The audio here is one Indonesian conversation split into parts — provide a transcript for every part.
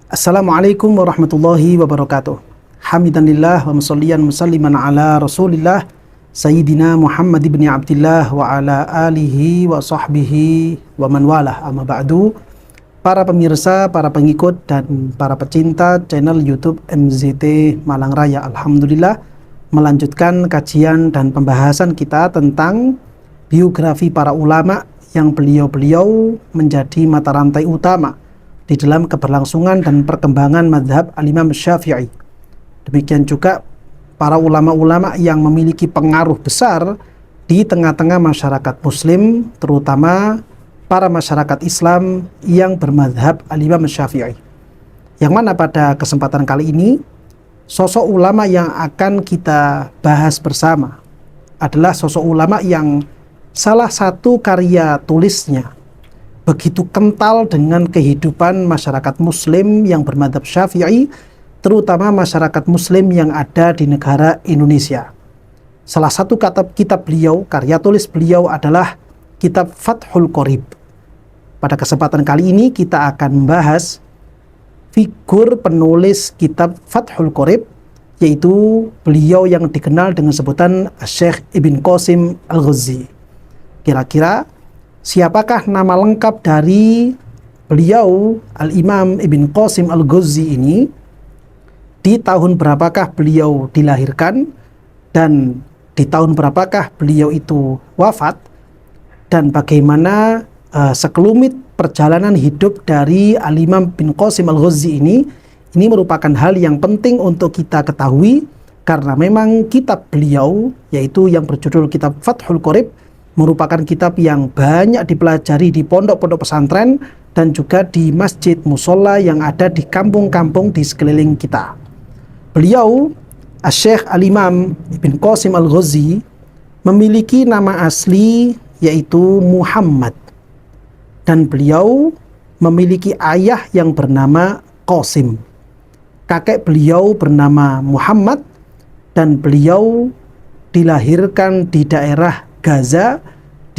Assalamualaikum warahmatullahi wabarakatuh. Hamidanillah wa musalliyan musalliman ala rasulillah Sayyidina Muhammad ibn Abdillah wa ala alihi wa sahbihi wa man walah, amma ba'du. Para pemirsa, para pengikut dan para pecinta channel YouTube MZT Malang Raya, alhamdulillah melanjutkan kajian dan pembahasan kita tentang biografi para ulama yang beliau-beliau menjadi mata rantai utama di dalam keberlangsungan dan perkembangan mazhab al-Imam Syafi'i. Demikian juga para ulama-ulama yang memiliki pengaruh besar di tengah-tengah masyarakat muslim, terutama para masyarakat Islam yang bermazhab al-Imam Syafi'i. Yang mana pada kesempatan kali ini, sosok ulama yang akan kita bahas bersama adalah sosok ulama yang salah satu karya tulisnya begitu kental dengan kehidupan masyarakat muslim yang bermadzhab Syafi'i, terutama masyarakat muslim yang ada di negara Indonesia. Salah satu kitab beliau, karya tulis beliau adalah kitab Fathul Qorib. Pada kesempatan kali ini kita akan membahas figur penulis kitab Fathul Qorib, yaitu beliau yang dikenal dengan sebutan Syekh Ibn Qasim Al-Ghazzi. Kira-kira siapakah nama lengkap dari beliau Al-Imam Ibn Qasim Al-Ghazzi ini? Di tahun berapakah beliau dilahirkan? Dan di tahun berapakah beliau itu wafat? Dan bagaimana sekelumit perjalanan hidup dari Al-Imam Ibn Qasim Al-Ghazzi ini? Ini merupakan hal yang penting untuk kita ketahui, karena memang kitab beliau, yaitu yang berjudul kitab Fathul Qorib, merupakan kitab yang banyak dipelajari di pondok-pondok pesantren dan juga di masjid musola yang ada di kampung-kampung di sekeliling kita. Beliau, Syekh Al-Imam Ibn Qasim Al-Ghazzi, memiliki nama asli yaitu Muhammad, dan beliau memiliki ayah yang bernama Qasim. Kakek beliau bernama Muhammad dan beliau dilahirkan di daerah Gaza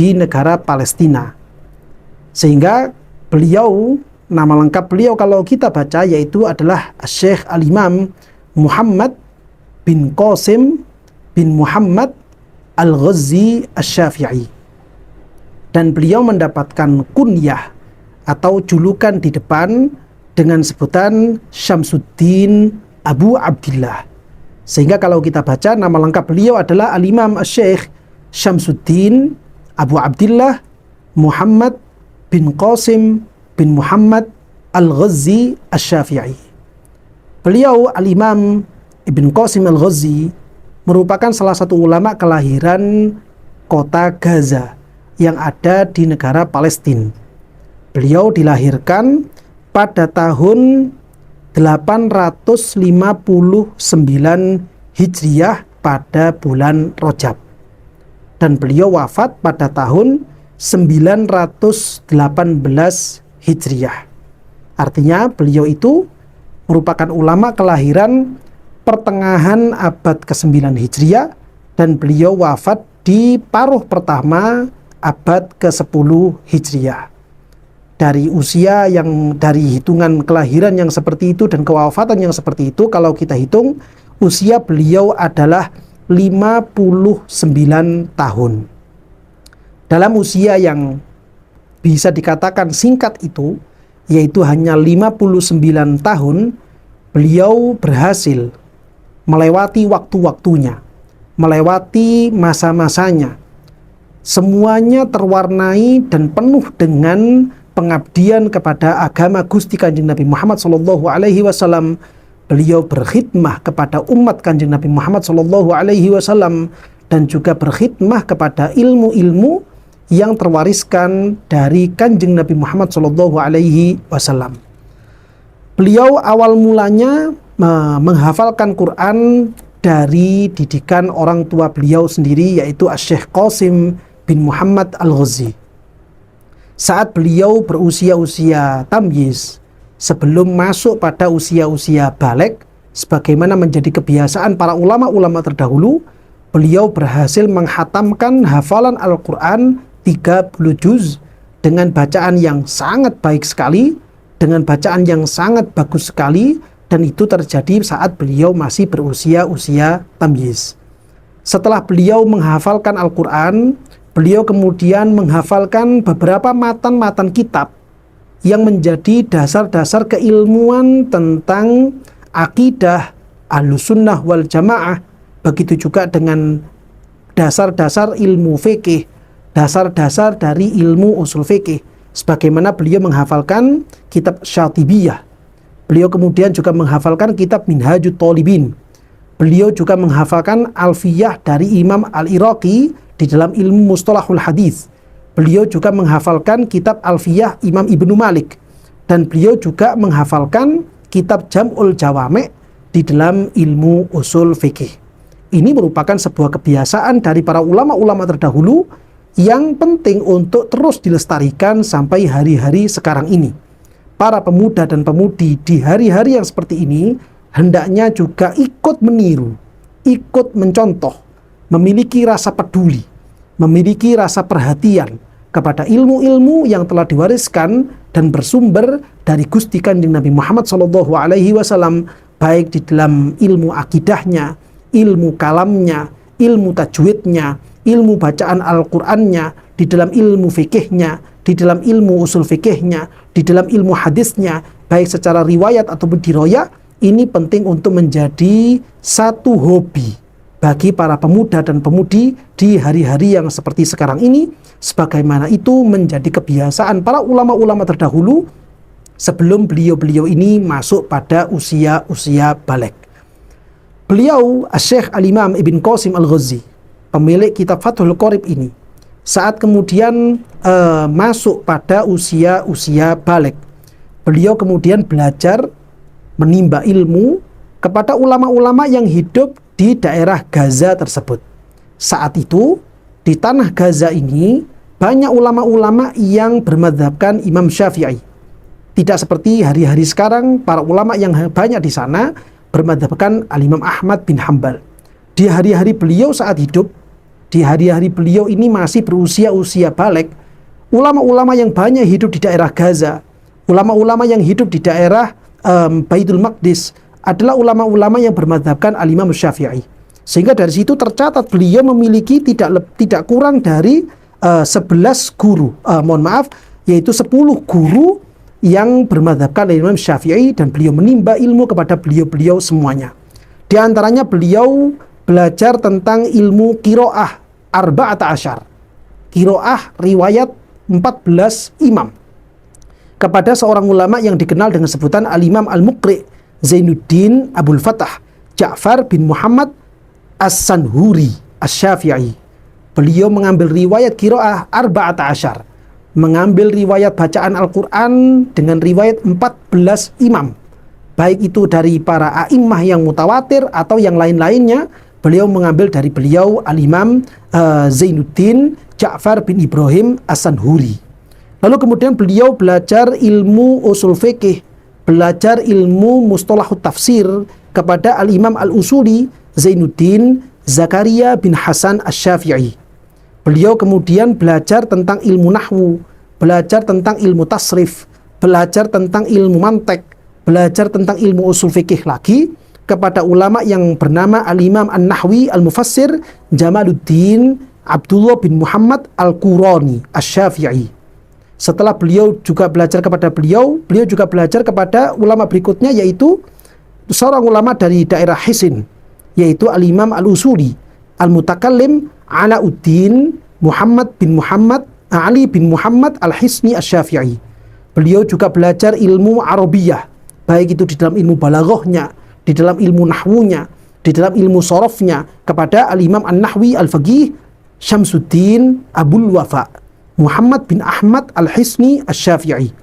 di negara Palestina. Sehingga beliau, nama lengkap beliau kalau kita baca yaitu adalah Syekh Al-Imam Muhammad bin Qasim bin Muhammad Al-Ghazzi Asy-Syafi'i. Dan beliau mendapatkan kunyah atau julukan di depan dengan sebutan Syamsuddin Abu Abdillah. Sehingga kalau kita baca nama lengkap beliau adalah Al-Imam Syekh Syamsuddin Abu Abdillah Muhammad bin Qasim bin Muhammad Al-Ghazzi Asy-Syafi'i. Beliau Al-Imam Ibn Qasim Al-Ghazzi merupakan salah satu ulama kelahiran kota Gaza yang ada di negara Palestina. Beliau dilahirkan pada tahun 859 Hijriah pada bulan Rajab. Dan beliau wafat pada tahun 918 Hijriah. Artinya beliau itu merupakan ulama kelahiran pertengahan abad ke-9 Hijriah, dan beliau wafat di paruh pertama abad ke-10 Hijriah. Dari usia yang, dari hitungan kelahiran yang seperti itu dan kewafatan yang seperti itu, kalau kita hitung usia beliau adalah 59 tahun. Dalam usia yang bisa dikatakan singkat itu, yaitu hanya 59 tahun, beliau berhasil melewati waktu-waktunya, melewati masa-masanya. Semuanya terwarnai dan penuh dengan pengabdian kepada agama Gusti Kanjeng Nabi Muhammad SAW. Beliau berkhidmah kepada umat Kanjeng Nabi Muhammad SAW dan juga berkhidmah kepada ilmu-ilmu yang terwariskan dari Kanjeng Nabi Muhammad SAW. Beliau awal mulanya menghafalkan Quran dari didikan orang tua beliau sendiri, yaitu Syekh Qasim bin Muhammad Al-Ghazzi. Saat beliau berusia-usia tamyiz, sebelum masuk pada usia-usia balik, sebagaimana menjadi kebiasaan para ulama-ulama terdahulu, beliau berhasil menghatamkan hafalan Al-Quran 30 juz dengan bacaan yang sangat baik sekali, dengan bacaan yang sangat bagus sekali, dan itu terjadi saat beliau masih berusia tamyiz. Setelah beliau menghafalkan Al-Quran, beliau kemudian menghafalkan beberapa matan-matan kitab yang menjadi dasar-dasar keilmuan tentang akidah Ahlussunnah wal Jamaah, begitu juga dengan dasar-dasar ilmu fikih, dasar-dasar dari ilmu usul fikih. Sebagaimana beliau menghafalkan kitab Syatibiyah, beliau kemudian juga menghafalkan kitab Minhajut Thalibin, beliau juga menghafalkan Alfiyah dari Imam Al-Iraqi di dalam ilmu mustalahul hadis, beliau juga menghafalkan kitab Alfiyah Imam Ibnu Malik, dan beliau juga menghafalkan kitab Jam'ul Jawami' di dalam ilmu usul fikih. Ini merupakan sebuah kebiasaan dari para ulama-ulama terdahulu yang penting untuk terus dilestarikan sampai hari-hari sekarang ini. Para pemuda dan pemudi di hari-hari yang seperti ini hendaknya juga ikut meniru, ikut mencontoh, memiliki rasa peduli, memiliki rasa perhatian kepada ilmu-ilmu yang telah diwariskan dan bersumber dari Gusti Kanjeng Nabi Muhammad SAW, baik di dalam ilmu akidahnya, ilmu kalamnya, ilmu tajwidnya, ilmu bacaan Al-Qur'annya, di dalam ilmu fikihnya, di dalam ilmu usul fikihnya, di dalam ilmu hadisnya, baik secara riwayat ataupun diroyak. Ini penting untuk menjadi satu hobi bagi para pemuda dan pemudi di hari-hari yang seperti sekarang ini, sebagaimana itu menjadi kebiasaan para ulama-ulama terdahulu sebelum beliau-beliau ini masuk pada usia balik. Beliau, Syekh Al-Imam Ibn Qasim Al-Ghazi, pemilik kitab Fathul Qorib ini, saat kemudian masuk pada usia balik, beliau kemudian belajar menimba ilmu kepada ulama-ulama yang hidup di daerah Gaza tersebut. Saat itu di tanah Gaza ini banyak ulama-ulama yang bermadzhabkan Imam Syafi'i. Tidak seperti hari-hari sekarang, para ulama yang banyak di sana bermadzhabkan Al-Imam Ahmad bin Hanbal. Di hari-hari beliau saat hidup, di hari-hari beliau ini masih berusia balik, ulama-ulama yang banyak hidup di daerah Gaza, ulama-ulama yang hidup di daerah Baitul Maqdis adalah ulama-ulama yang bermadzhabkan Al-Imam Syafi'i. Sehingga dari situ tercatat beliau memiliki tidak kurang dari 11 guru, yaitu 10 guru yang bermadzhabkan Imam Syafi'i, dan beliau menimba ilmu kepada beliau-beliau semuanya. Di antaranya beliau belajar tentang ilmu qiraah arba'ata asyar, qiraah riwayat 14 imam, kepada seorang ulama yang dikenal dengan sebutan Al-Imam Al-Muqri' Zainuddin Abul Fatah Ja'far bin Muhammad As-Sanhuri Asy-Syafi'i. Beliau mengambil riwayat qiraah arba'ata asyar, mengambil riwayat bacaan Al-Quran dengan riwayat 14 imam, baik itu dari para a'immah yang mutawatir atau yang lain-lainnya. Beliau mengambil dari beliau Al-Imam Zainuddin Ja'far bin Ibrahim As-Sanhuri. Lalu kemudian beliau belajar ilmu usul fikih, belajar ilmu mustalahut tafsir kepada Al-Imam Al-Usuli Zainuddin Zakaria bin Hasan Asy-Syafi'i. Beliau kemudian belajar tentang ilmu nahwu, belajar tentang ilmu tasrif, belajar tentang ilmu mantek, belajar tentang ilmu usul fikih lagi kepada ulama yang bernama Al-Imam An-Nahwi Al-Mufassir Jamaluddin Abdullah bin Muhammad Al-Qurani Asy-Syafi'i. Setelah beliau juga belajar kepada beliau juga belajar kepada ulama berikutnya, yaitu seorang ulama dari daerah Hisin, yaitu Al-Imam Al-Usuli Al-Mutakallim Alauddin Muhammad bin Muhammad Ali bin Muhammad Al-Hisni Asy-Syafi'i. Beliau juga belajar ilmu Arabiyah, baik itu di dalam ilmu balaghahnya, di dalam ilmu nahwunya, di dalam ilmu sorofnya, kepada Al-Imam An-Nahwi Al-Faqih Syamsuddin Abul Wafa Muhammad bin Ahmad Al-Hisni Asy-Syafi'i.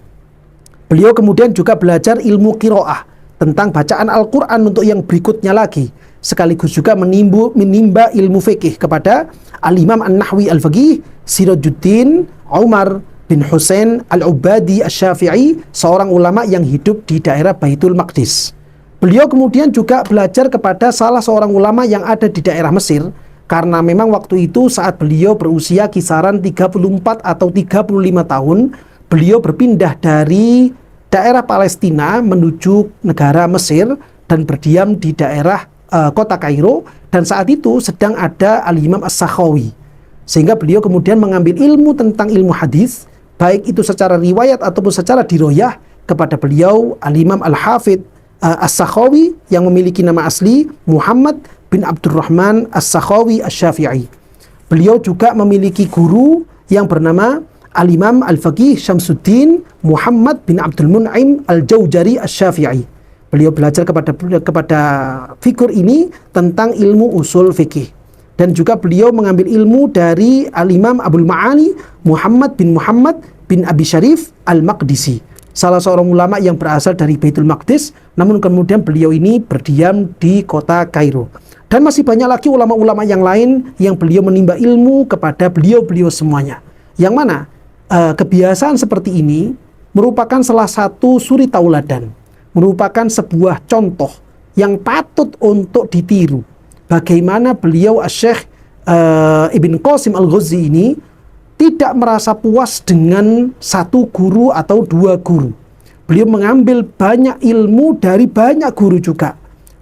Beliau kemudian juga belajar ilmu qiraah, tentang bacaan Al-Quran untuk yang berikutnya lagi, sekaligus juga menimba ilmu fikih kepada Al-Imam An-Nahwi Al-Faqih Sirajuddin Umar bin Husain Al-Ubadi Asy-Syafi'i, seorang ulama yang hidup di daerah Baitul Maqdis. Beliau kemudian juga belajar kepada salah seorang ulama yang ada di daerah Mesir, karena memang waktu itu saat beliau berusia kisaran 34 atau 35 tahun, beliau berpindah dari daerah Palestina menuju negara Mesir dan berdiam di daerah kota Kairo, dan saat itu sedang ada Al-Imam As-Sakhawi, sehingga beliau kemudian mengambil ilmu tentang ilmu hadis, baik itu secara riwayat ataupun secara diroyah, kepada beliau Al-Imam Al-Hafidh As-Sakhawi yang memiliki nama asli Muhammad bin Abdurrahman As-Sakhawi Asy-Syafi'i. Beliau juga memiliki guru yang bernama Al-Imam Al-Faqih Syamsuddin Muhammad bin Abdul Mun'im Al-Jaujari Asy-Syafi'i. Beliau belajar kepada figur ini tentang ilmu usul fikih. Dan juga beliau mengambil ilmu dari Al-Imam Abul Ma'ani Muhammad bin Abi Syarif Al-Maqdisi, salah seorang ulama yang berasal dari Baitul Maqdis, namun kemudian beliau ini berdiam di kota Kairo. Dan masih banyak lagi ulama-ulama yang lain yang beliau menimba ilmu kepada beliau-beliau semuanya. Yang mana kebiasaan seperti ini merupakan salah satu suri tauladan, merupakan sebuah contoh yang patut untuk ditiru. Bagaimana beliau Syekh Ibn Qasim Al-Ghazi ini tidak merasa puas dengan satu guru atau dua guru. Beliau mengambil banyak ilmu dari banyak guru juga.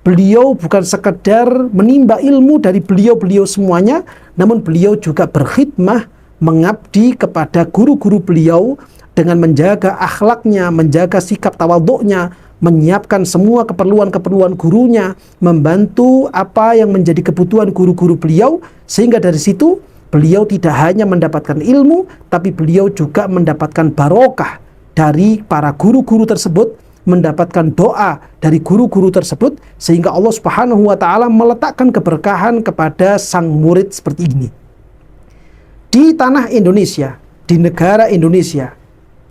Beliau bukan sekedar menimba ilmu dari beliau-beliau semuanya, namun beliau juga berkhidmah, mengabdi kepada guru-guru beliau dengan menjaga akhlaknya, menjaga sikap tawadhu'nya, menyiapkan semua keperluan-keperluan gurunya, membantu apa yang menjadi kebutuhan guru-guru beliau, sehingga dari situ beliau tidak hanya mendapatkan ilmu, tapi beliau juga mendapatkan barokah dari para guru-guru tersebut, mendapatkan doa dari guru-guru tersebut, sehingga Allah Subhanahu wa Ta'ala meletakkan keberkahan kepada sang murid seperti ini. Di tanah Indonesia, di negara Indonesia,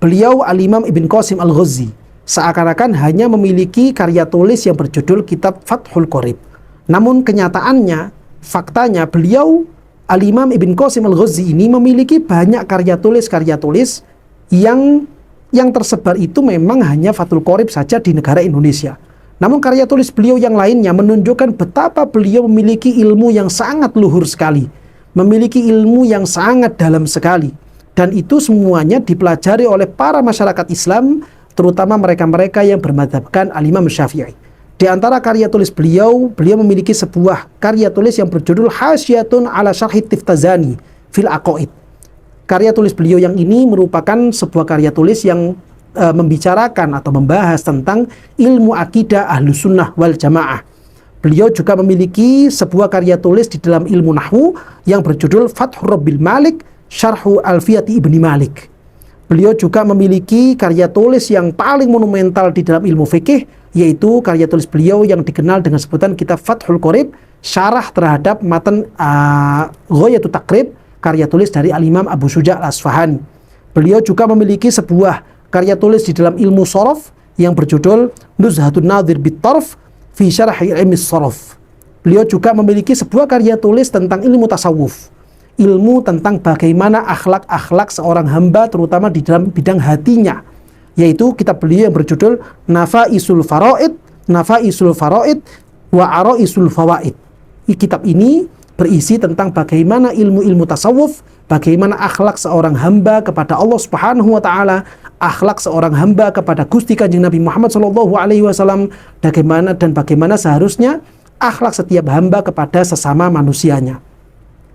beliau Al-Imam Ibn Qasim Al-Ghazi seakan-akan hanya memiliki karya tulis yang berjudul Kitab Fathul Qorib. Namun kenyataannya, faktanya beliau Al-Imam Ibn Qasim Al-Ghazi ini memiliki banyak karya tulis yang tersebar itu memang hanya Fathul Qorib saja di negara Indonesia. Namun karya tulis beliau yang lainnya menunjukkan betapa beliau memiliki ilmu yang sangat luhur sekali, memiliki ilmu yang sangat dalam sekali, dan itu semuanya dipelajari oleh para masyarakat Islam, terutama mereka-mereka yang bermadzhabkan Al-Imam Syafi'i. Di antara karya tulis beliau memiliki sebuah karya tulis yang berjudul Hasyatun ala Syarhit Tiftazani fil Aqaid. Karya tulis beliau yang ini merupakan sebuah karya tulis yang membicarakan atau membahas tentang ilmu akidah Ahlus Sunnah wal Jamaah. Beliau juga memiliki sebuah karya tulis di dalam ilmu nahwu yang berjudul Fathur Rabbil Malik Syarhu Alfiyati Ibni Malik. Beliau juga memiliki karya tulis yang paling monumental di dalam ilmu fikih, yaitu karya tulis beliau yang dikenal dengan sebutan Kitab Fathul Qorib, syarah terhadap matan Ghayatut Taqrib, karya tulis dari Al-Imam Abu Syuja' Al-Asfahani. Beliau juga memiliki sebuah karya tulis di dalam ilmu sorof yang berjudul Nuzhatun Nadhir Bit-Tarf fi Syarhi Ilmi Sorof. Beliau juga memiliki sebuah karya tulis tentang ilmu tasawuf, ilmu tentang bagaimana akhlak-akhlak seorang hamba, terutama di dalam bidang hatinya, yaitu kitab beliau yang berjudul Nafaisul Faraid wa Araisul Fawaid. Kitab ini berisi tentang bagaimana ilmu-ilmu tasawuf, bagaimana akhlak seorang hamba kepada Allah Subhanahu wa Ta'ala, akhlak seorang hamba kepada Gusti Kanjeng Nabi Muhammad SAW, bagaimana seharusnya akhlak setiap hamba kepada sesama manusianya.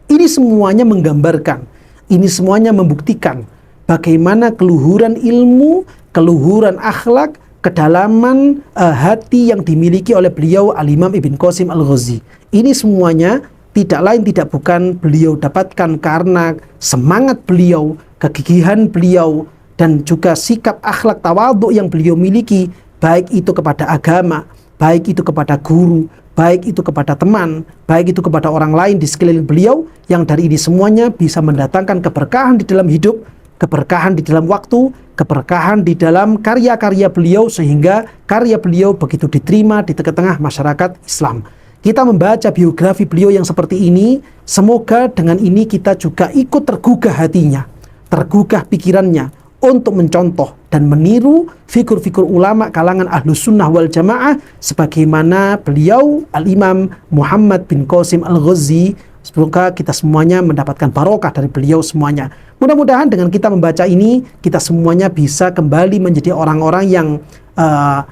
Ini semuanya menggambarkan, ini semuanya membuktikan bagaimana keluhuran ilmu, keluhuran akhlak, kedalaman hati yang dimiliki oleh beliau Al-Imam Ibn Qasim Al-Ghazi. Ini semuanya tidak lain tidak bukan beliau dapatkan karena semangat beliau, kegigihan beliau, dan juga sikap akhlak tawadhu yang beliau miliki, baik itu kepada agama, baik itu kepada guru, baik itu kepada teman, baik itu kepada orang lain di sekeliling beliau, yang dari ini semuanya bisa mendatangkan keberkahan di dalam hidup, keberkahan di dalam waktu, keberkahan di dalam karya-karya beliau, sehingga karya beliau begitu diterima di tengah-tengah masyarakat Islam. Kita membaca biografi beliau yang seperti ini, semoga dengan ini kita juga ikut tergugah hatinya, tergugah pikirannya untuk mencontoh dan meniru figur-figur ulama kalangan Ahlus Sunnah wal Jamaah sebagaimana beliau Al-Imam Muhammad bin Qasim Al-Ghazi Semoga kita semuanya mendapatkan barokah dari beliau semuanya. Mudah-mudahan dengan kita membaca ini, kita semuanya bisa kembali menjadi orang-orang yang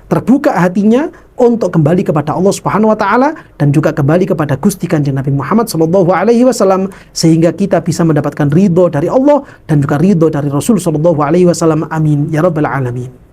terbuka hatinya untuk kembali kepada Allah Subhanahu wa taala dan juga kembali kepada Gusti Kanjeng Nabi Muhammad sallallahu alaihi wasallam, sehingga kita bisa mendapatkan ridho dari Allah dan juga ridho dari Rasul sallallahu alaihi wasallam. Amin ya rabbal alamin.